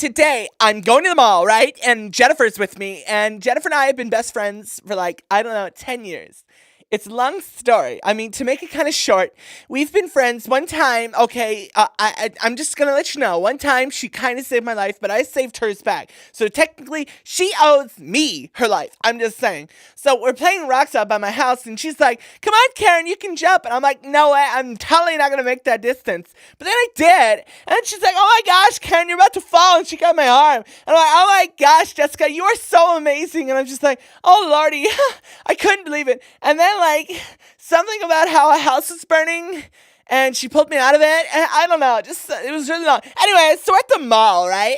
today I'm going to the mall, right? And Jennifer's with me, and Jennifer and I have been best friends for like, I don't know, 10 years. It's a long story. I mean, to make it kind of short, we've been friends. One time, okay, I'm just gonna let you know. One time, she kind of saved my life, but I saved hers back. So technically, she owes me her life. I'm just saying. So we're playing rocks out by my house, and she's like, "Come on, Karen, you can jump." And I'm like, "No way, I'm totally not gonna make that distance." But then I did, and then she's like, "Oh my gosh, Karen, you're about to fall," and she got my arm. And I'm like, "Oh my gosh, Jessica, you are so amazing." And I'm just like, "Oh lordy," I couldn't believe it. And then like something about how a house was burning and she pulled me out of it, and I don't know, just it was really long. Anyway, so we're at the mall, right?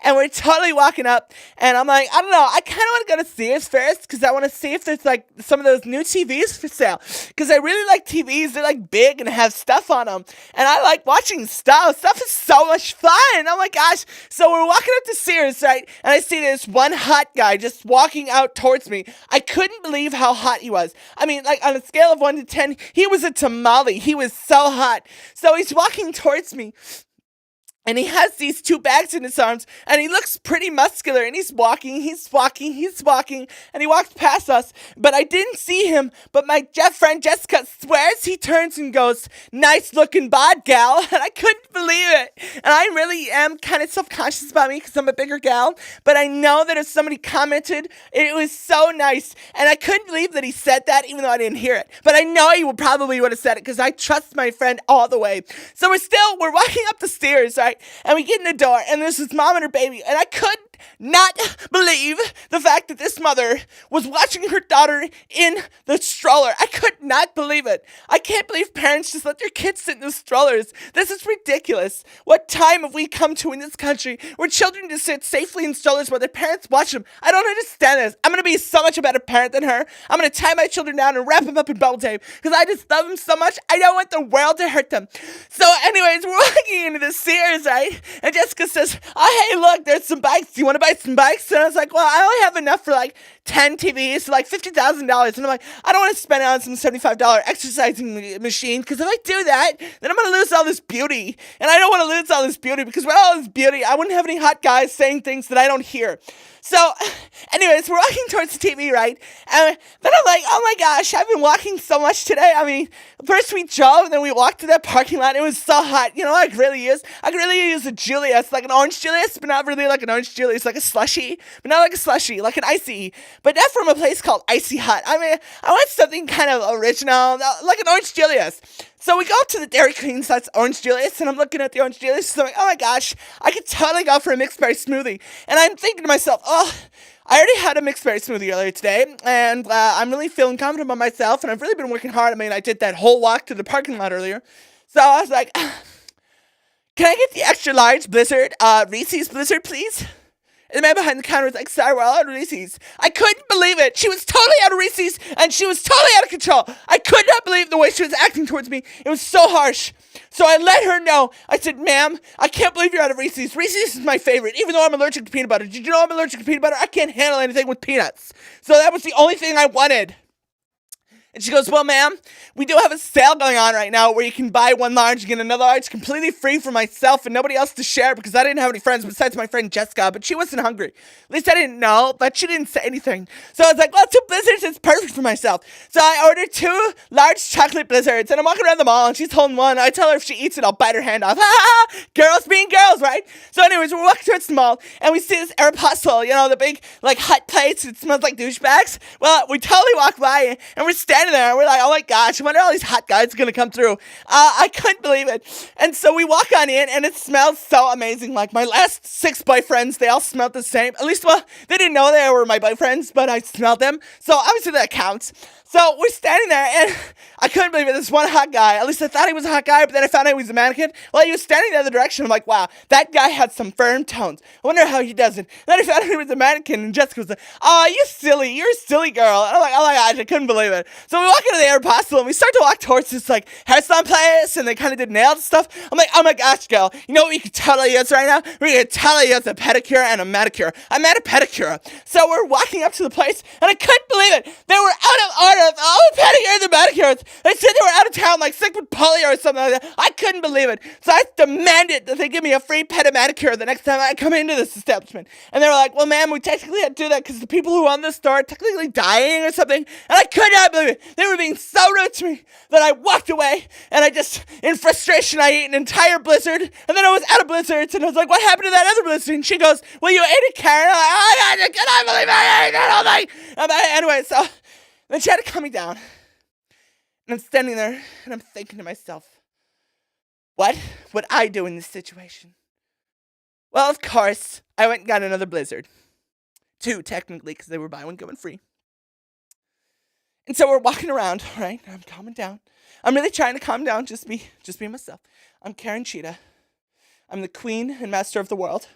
And we're totally walking up, and I'm like, I don't know, I kind of want to go to Sears first because I want to see if there's like some of those new TVs for sale, because I really like TVs. They're like big and have stuff on them, and I like watching stuff is so much fun. Oh my gosh. So we're walking up to Sears, right? And I see this one hot guy just walking out towards me. I couldn't believe how hot he was. I mean, like on a scale of 1 to 10, he was a tamale. He was so hot. So he's walking towards me, and he has these two bags in his arms, and he looks pretty muscular, and he's walking, and he walks past us, but I didn't see him, but my friend Jessica swears he turns and goes, "Nice looking bod, gal," and I couldn't believe it, and I really am kind of self-conscious about me, because I'm a bigger gal, but I know that if somebody commented, it was so nice, and I couldn't believe that he said that, even though I didn't hear it, but I know he probably would have said it, because I trust my friend all the way. So we're walking up the stairs, right? And we get in the door, and there's this mom and her baby, and I couldn't not believe the fact that this mother was watching her daughter in the stroller. I could not believe it. I can't believe parents just let their kids sit in the strollers. This is ridiculous. What time have we come to in this country where children just sit safely in strollers while their parents watch them? I don't understand this. I'm going to be so much a better parent than her. I'm going to tie my children down and wrap them up in bubble tape because I just love them so much. I don't want the world to hurt them. So anyways, we're walking into the Sears, right? And Jessica says, "Oh, hey, look, there's some bikes. Do you want to buy some bikes?" And I was like, "Well, I only have enough for like 10 TVs, so like $50,000. And I'm like, I don't want to spend it on some $75 exercising machine, because if I do that, then I'm going to lose all this beauty. And I don't want to lose all this beauty, because with all this beauty, I wouldn't have any hot guys saying things that I don't hear." So, anyways, we're walking towards the TV, right? And then I'm like, oh my gosh, I've been walking so much today. I mean, first we drove, and then we walked to that parking lot. It was so hot. You know what I could really use? I could really use a Julius, like an orange Julius, but not really like an orange Julius, like a slushy, but not like a slushy, like an icy, but not from a place called Icy Hot. I mean, I want something kind of original, like an orange Julius. So we go up to the Dairy Queen, so that's Orange Julius, and I'm looking at the Orange Julius, so I'm like, oh my gosh, I could totally go for a mixed berry smoothie. And I'm thinking to myself, oh, I already had a mixed berry smoothie earlier today, and I'm really feeling confident about myself, and I've really been working hard. I mean, I did that whole walk to the parking lot earlier. So I was like, can I get the extra large Blizzard, Reese's Blizzard, please? And the man behind the counter was like, "Sorry, we're all out of Reese's." I couldn't believe it. She was totally out of Reese's, and she was totally out of control. I could not believe the way she was acting towards me. It was so harsh. So I let her know. I said, "Ma'am, I can't believe you're out of Reese's. Reese's is my favorite, even though I'm allergic to peanut butter. Did you know I'm allergic to peanut butter? I can't handle anything with peanuts. So that was the only thing I wanted." And she goes, "Well, ma'am, we do have a sale going on right now where you can buy one large and get another large completely free for myself and nobody else to share, because I didn't have any friends besides my friend Jessica, but she wasn't hungry. At least I didn't know, but she didn't say anything. So I was like, well, 2 Blizzards is perfect for myself." So I ordered 2 large chocolate Blizzards, and I'm walking around the mall, and she's holding one. I tell her if she eats it, I'll bite her hand off. Ha ha ha! Girls being girls, right? So anyways, we're walking towards the mall, and we see this Aeropostale, you know, the big, like, hot plates. It smells like douchebags. Well, we totally walk by, and we're standing there, and we're like, oh my gosh, I wonder all these hot guys are going to come through. I couldn't believe it. And so we walk on in, and it smells so amazing. Like, my last 6 boyfriends, they all smelled the same. At least, well, they didn't know they were my boyfriends, but I smelled them. So obviously that counts. So we're standing there, and I couldn't believe it. This one hot guy, at least I thought he was a hot guy, but then I found out he was a mannequin. Well, he was standing the other direction. I'm like, wow, that guy had some firm tones. I wonder how he does it. Then I found out he was a mannequin, and Jessica was like, "Oh, you're a silly girl." And I'm like, oh my gosh, I couldn't believe it. So we walk into the Aeropostale, and we start to walk towards this, like, hair salon place, and they kind of did nails and stuff. I'm like, oh my gosh, girl, you know what we could totally use right now? We could totally use a pedicure and a manicure. I'm at a pedicure. So we're walking up to the place, and I couldn't believe believe it. They were out of order. All the pedicures and manicures. They said they were out of town, like sick with polio or something like that. I couldn't believe it. So I demanded that they give me a free pedi manicure the next time I come into this establishment. And they were like, well, ma'am, we technically had to do that because the people who own the store are technically dying or something. And I could not believe it. They were being so rude to me that I walked away, and I just, in frustration, I ate an entire Blizzard, and then I was out of Blizzards, and I was like, what happened to that other Blizzard? And she goes, well, you ate it, Karen. I'm like, oh my God, I cannot believe I ate that all night. Anyway, so then she had to calm me down, and I'm standing there, and I'm thinking to myself, what would I do in this situation? Well, of course, I went and got another Blizzard. 2, technically, because they were buy one, get one free. And so we're walking around, right? I'm calming down. I'm really trying to calm down, just be myself. I'm Karen Cheetah. I'm the queen and master of the world.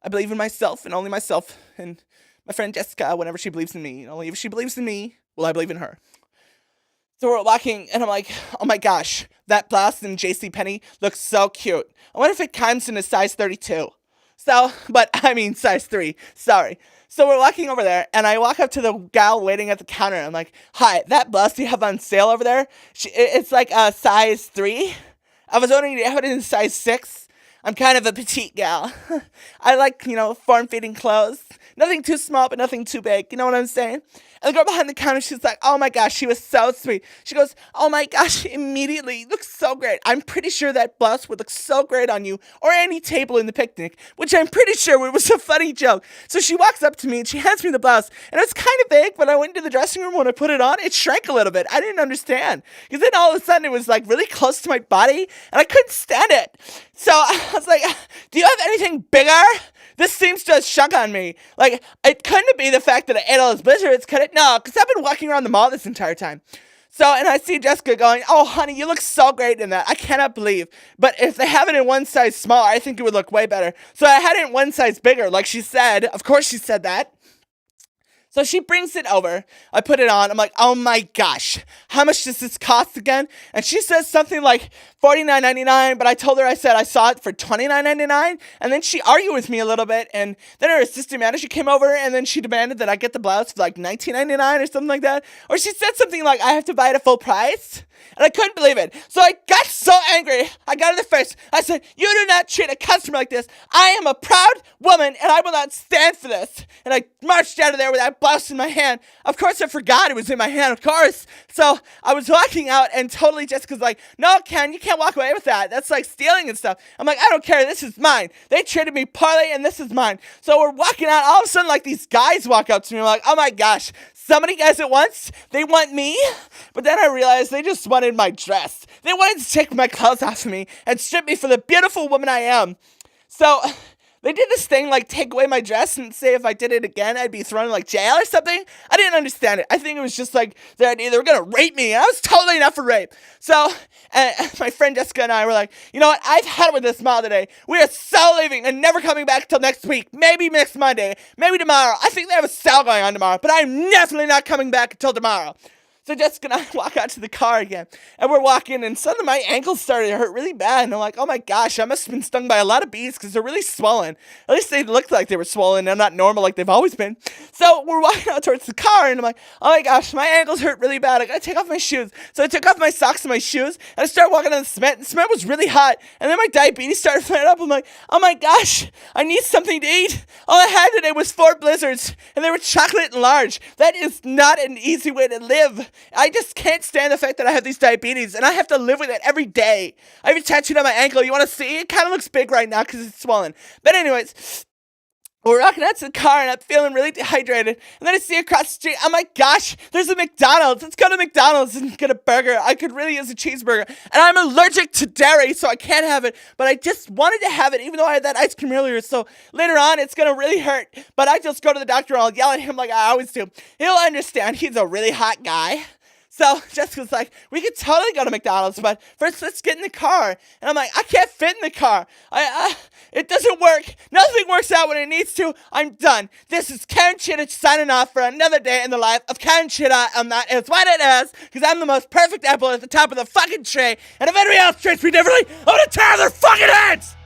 I believe in myself and only myself. And my friend Jessica, whenever she believes in me, only if she believes in me, will I believe in her. So we're walking, and I'm like, oh my gosh, that blouse in JCPenney looks so cute. I wonder if it comes in a size 32. Size 3. Sorry. So we're walking over there, and I walk up to the gal waiting at the counter. I'm like, hi, that blouse you have on sale over there, it's like a size 3. I was wondering, do you have it in size 6? I'm kind of a petite gal. I like, form-fitting clothes. Nothing too small, but nothing too big. You know what I'm saying? And the girl behind the counter, she's like, oh my gosh, she was so sweet. She goes, oh my gosh, immediately, looks so great. I'm pretty sure that blouse would look so great on you or any table in the picnic, which I'm pretty sure was a funny joke. So she walks up to me and she hands me the blouse, and it was kind of big, but I went into the dressing room when I put it on, it shrank a little bit. I didn't understand, because then all of a sudden it was like really close to my body, and I couldn't stand it. So I was like, do you have anything bigger? This seems to have shrunk on me. Like, it couldn't be the fact that I ate all those Blizzards, could it? No, because I've been walking around the mall this entire time. So, and I see Jessica going, oh, honey, you look so great in that. I cannot believe. But if they have it in one size smaller, I think it would look way better. So I had it in one size bigger, like she said. Of course she said that. So she brings it over. I put it on. I'm like, oh my gosh, how much does this cost again? And she says something like $49.99, but I told her, I said I saw it for $29.99. And then she argued with me a little bit. And then her assistant manager came over, and then she demanded that I get the blouse for like $19.99 or something like that. Or she said something like, I have to buy it at full price. And I couldn't believe it. So I got so angry. I got in the face. I said, you do not treat a customer like this. I am a proud woman, and I will not stand for this. And I marched out of there with that blouse in my hand. Of course, I forgot it was in my hand, of course. So I was walking out, and totally Jessica's like, no, Ken, you can't walk away with that. That's like stealing and stuff. I'm like, I don't care. This is mine. They treated me poorly, and this is mine. So we're walking out. All of a sudden, like, these guys walk up to me. I'm like, oh my gosh, so many guys at once. They want me. But then I realized they just wanted my dress. They wanted to take my clothes off of me and strip me for the beautiful woman I am. So they did this thing like take away my dress and say if I did it again, I'd be thrown in like jail or something. I didn't understand it. I think it was just like their idea they were going to rape me. And I was totally not for rape. So my friend Jessica and I were like, you know what? I've had it with this mall today. We are so leaving and never coming back until next week. Maybe next Monday. Maybe tomorrow. I think they have a sale going on tomorrow. But I'm definitely not coming back until tomorrow. So Jessica and I walk out to the car again, and we're walking, and suddenly my ankles started to hurt really bad, and I'm like, oh my gosh, I must have been stung by a lot of bees, because they're really swollen. At least they looked like they were swollen, and not normal like they've always been. So we're walking out towards the car, and I'm like, oh my gosh, my ankles hurt really bad, I gotta take off my shoes. So I took off my socks and my shoes, and I started walking on the cement, and the cement was really hot, and then my diabetes started flaring up. I'm like, oh my gosh, I need something to eat. All I had today was 4 Blizzards, and they were chocolate and large. That is not an easy way to live. I just can't stand the fact that I have these diabetes, and I have to live with it every day. I have a tattooed on my ankle. You want to see? It kind of looks big right now because it's swollen. But anyways, we're walking out to the car, and I'm feeling really dehydrated. And then I see across the street, oh my gosh, there's a McDonald's. Let's go to McDonald's and get a burger. I could really use a cheeseburger. And I'm allergic to dairy, so I can't have it. But I just wanted to have it, even though I had that ice cream earlier. So later on, it's going to really hurt. But I just go to the doctor, and I'll yell at him like I always do. He'll understand. He's a really hot guy. So Jessica's like, we could totally go to McDonald's, but first let's get in the car. And I'm like, I can't fit in the car. It doesn't work. Nothing works out when it needs to. I'm done. This is Karen Cheetah signing off for another day in the life of Karen Cheetah. And that is what it is, because I'm the most perfect apple at the top of the fucking tree. And if anybody else treats me differently, I'm gonna tear their fucking heads!